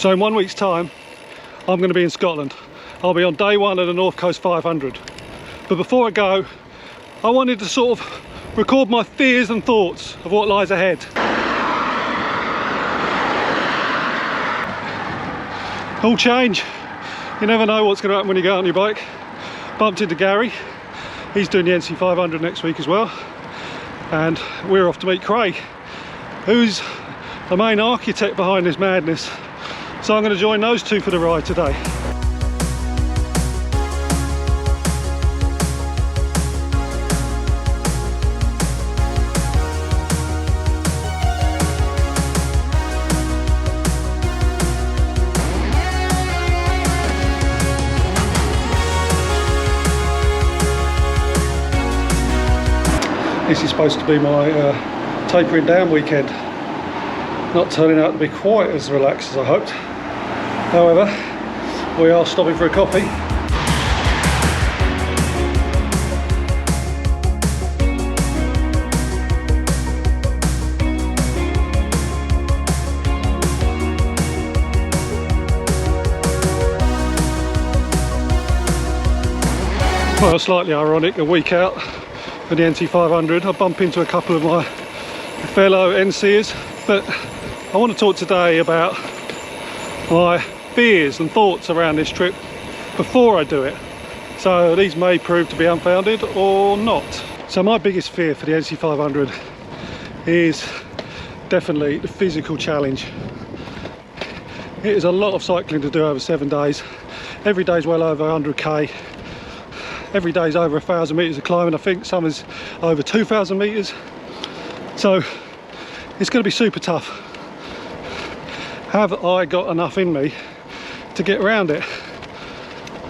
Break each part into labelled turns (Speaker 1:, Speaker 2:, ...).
Speaker 1: So in 1 week's time, I'm going to be in Scotland. I'll be on day one of the North Coast 500. But before I go, I wanted to sort of record my fears and thoughts of what lies ahead. All change. You never know what's going to happen when you get on your bike. Bumped into Gary. He's doing the NC 500 next week as well. And we're off to meet Craig, who's the main architect behind this madness. So I'm going to join those two for the ride today. This is supposed to be my tapering down weekend. Not turning out to be quite as relaxed as I hoped. However, we are stopping for a coffee. Well, slightly ironic, a week out for the NC 500, I bump into a couple of my fellow NCers, but I want to talk today about my fears and thoughts around this trip before I do it. So these may prove to be unfounded or not. So my biggest fear for the NC 500 is definitely the physical challenge. It is a lot of cycling to do over 7 days. Every day is well over 100k. Every day is over 1,000 metres of climbing. I think some is over 2,000 metres. So it's going to be super tough. Have I got enough in me to get around it?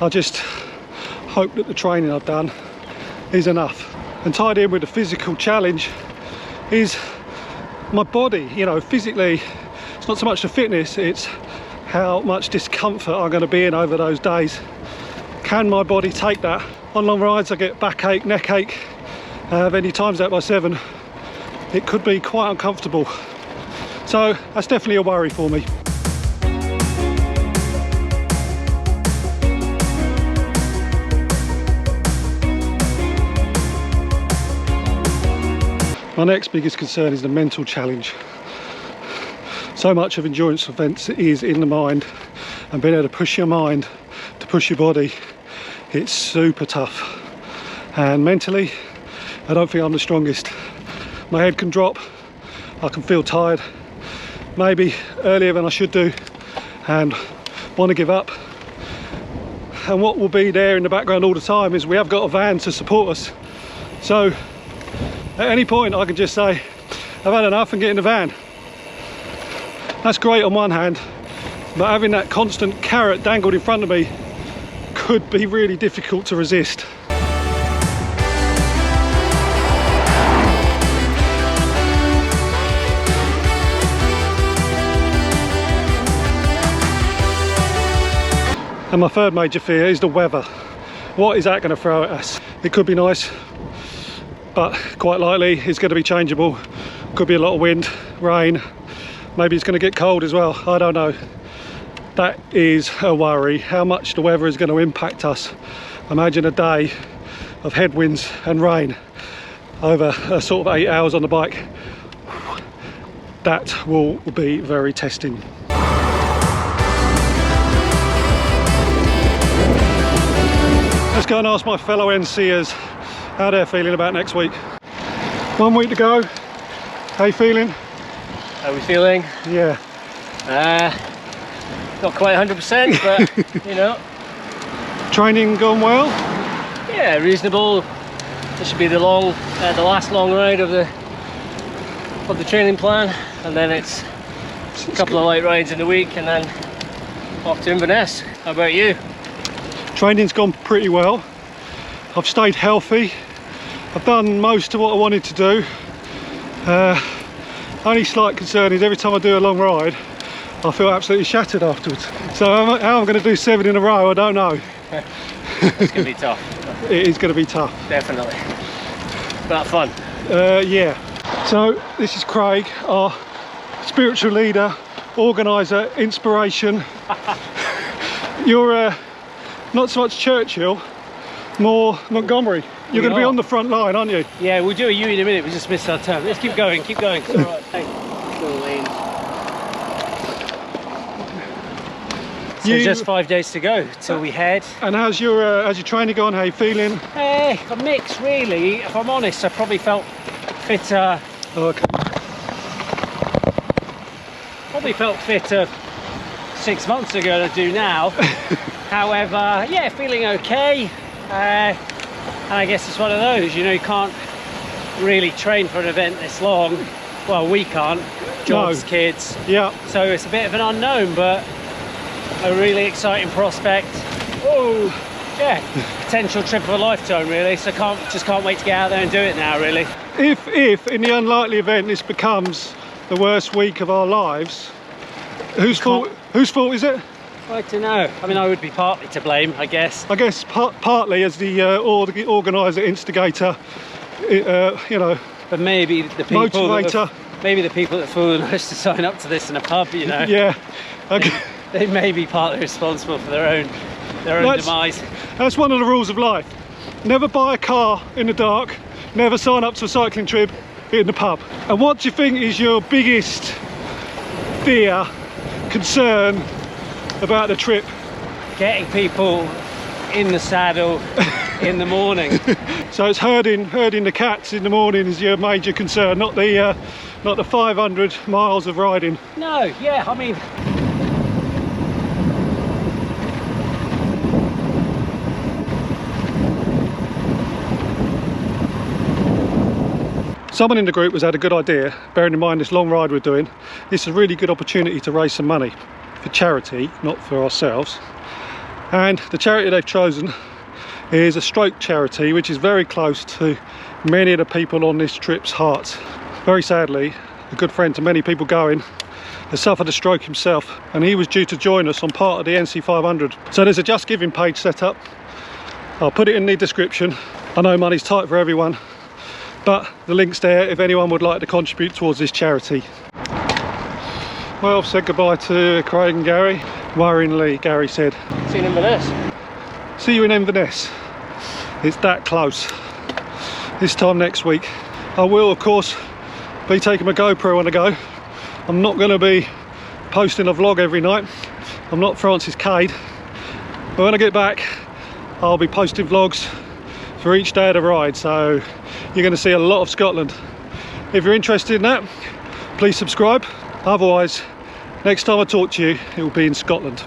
Speaker 1: I just hope that the training I've done is enough. And tied in with the physical challenge is my body. You know, physically, it's not so much the fitness, it's how much discomfort I'm going to be in over those days. Can my body take that? On long rides I get backache, neck ache. Then you times that by 7, it could be quite uncomfortable. So that's definitely a worry for me. My next biggest concern is the mental challenge. So much of endurance events is in the mind, and being able to push your mind to push your body, it's super tough. And mentally, I don't think I'm the strongest. My head can drop, I can feel tired, maybe earlier than I should do, and want to give up. And what will be there in the background all the time is we have got a van to support us. So at any point I can just say, I've had enough and get in the van. That's great on one hand, but having that constant carrot dangled in front of me could be really difficult to resist. And my third major fear is the weather. What is that going to throw at us? It could be nice, but quite likely it's going to be changeable. Could be a lot of wind, rain, maybe it's going to get cold as well, I don't know. That is a worry, how much the weather is going to impact us. Imagine a day of headwinds and rain over a sort of 8 hours on the bike. That will be very testing. Let's go and ask my fellow NCers how they're feeling about next week. 1 week to go. How you feeling?
Speaker 2: How are we feeling?
Speaker 1: Yeah.
Speaker 2: Not quite 100%, but you know.
Speaker 1: Training gone well?
Speaker 2: Yeah, reasonable. This should be the last long ride of the training plan, and then it's a couple of light rides in the week, and then off to Inverness. How about you?
Speaker 1: Training's gone pretty well. I've stayed healthy. I've done most of what I wanted to do. Only slight concern is every time I do a long ride, I feel absolutely shattered afterwards. So how I'm going to do 7 in a row, I don't know.
Speaker 2: It's going to be tough.
Speaker 1: It is going to be tough.
Speaker 2: Definitely. But fun.
Speaker 1: Yeah. So this is Craig, our spiritual leader organiser, inspiration. You're not so much Churchill, more Montgomery. You're going to be on the front line, aren't you?
Speaker 2: Yeah, we'll do a U in a minute. We just missed our turn. Let's keep going. Keep going. It's all right. Hey, little lane. So just 5 days to go till we head.
Speaker 1: And how's your training gone? How are you feeling?
Speaker 2: A mix, really. If I'm honest, I probably felt fitter.
Speaker 1: Oh, okay.
Speaker 2: Probably felt fitter 6 months ago than I do now. However, yeah, feeling okay. And I guess it's one of those, you know, you can't really train for an event this long. Well, we can't. Jobs,
Speaker 1: No.
Speaker 2: kids.
Speaker 1: Yeah.
Speaker 2: So it's a bit of an unknown, but a really exciting prospect. Oh, yeah, potential trip of a lifetime, really. So just can't wait to get out there and do it now, really.
Speaker 1: If in the unlikely event this becomes the worst week of our lives, whose fault is it?
Speaker 2: I don't know. I mean, I would be partly to blame, I guess.
Speaker 1: I guess partly as the organiser, instigator, you know,
Speaker 2: But maybe the people
Speaker 1: motivator.
Speaker 2: Maybe the people that fooled us to sign up to this in a pub, you know.
Speaker 1: Yeah. Okay.
Speaker 2: They may be partly responsible for their own demise.
Speaker 1: That's one of the rules of life. Never buy a car in the dark. Never sign up to a cycling trip in the pub. And what do you think is your biggest fear, concern about the trip?
Speaker 2: Getting people in the saddle in the morning.
Speaker 1: So it's herding the cats in the morning is your major concern, not the 500 miles of riding.
Speaker 2: No, yeah, I mean,
Speaker 1: Someone in the group has had a good idea, bearing in mind this long ride we're doing. This is a really good opportunity to raise some money for charity, not for ourselves. And the charity they've chosen is a stroke charity, which is very close to many of the people on this trip's hearts. Very sadly, a good friend to many people going has suffered a stroke himself, and he was due to join us on part of the NC 500. So there's a Just Giving page set up. I'll put it in the description. I know money's tight for everyone, but the link's there if anyone would like to contribute towards this charity. Well, I've said goodbye to Craig and Gary. Worryingly, Gary said,
Speaker 2: see you in Inverness.
Speaker 1: see you in Inverness. It's that close. This time next week. I will, of course, be taking my GoPro on the go. I'm not going to be posting a vlog every night. I'm not Francis Cade. But when I get back, I'll be posting vlogs for each day of the ride. So you're going to see a lot of Scotland. If you're interested in that, please subscribe. Otherwise, next time I talk to you, it will be in Scotland.